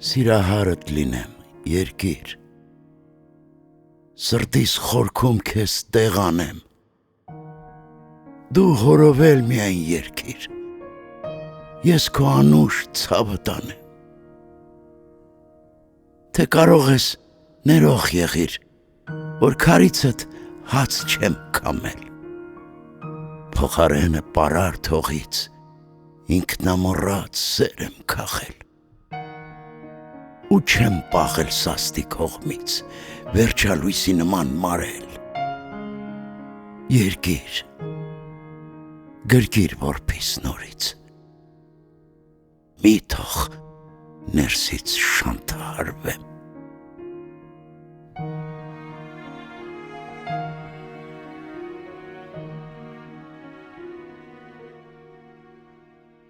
Սիրահարդ լինեմ, երկիր, սրտիս խորքում քեզ տեղ անեմ, դու հորովել միայն երկիր, ես քո անուշ ցավը տանեմ, թե կարող ես ներող եղիր, որ քարիցդ հաց չեմ կամել, փոխարենը պարար թողից ինքնամոռաց սեր եմ քաղել, ու չեմ պաղել սաստի կողմից, վերջալույսի նման մարել, երկիր, գրգիր որպես նորից, մի թող ներսից շանթահարվեմ,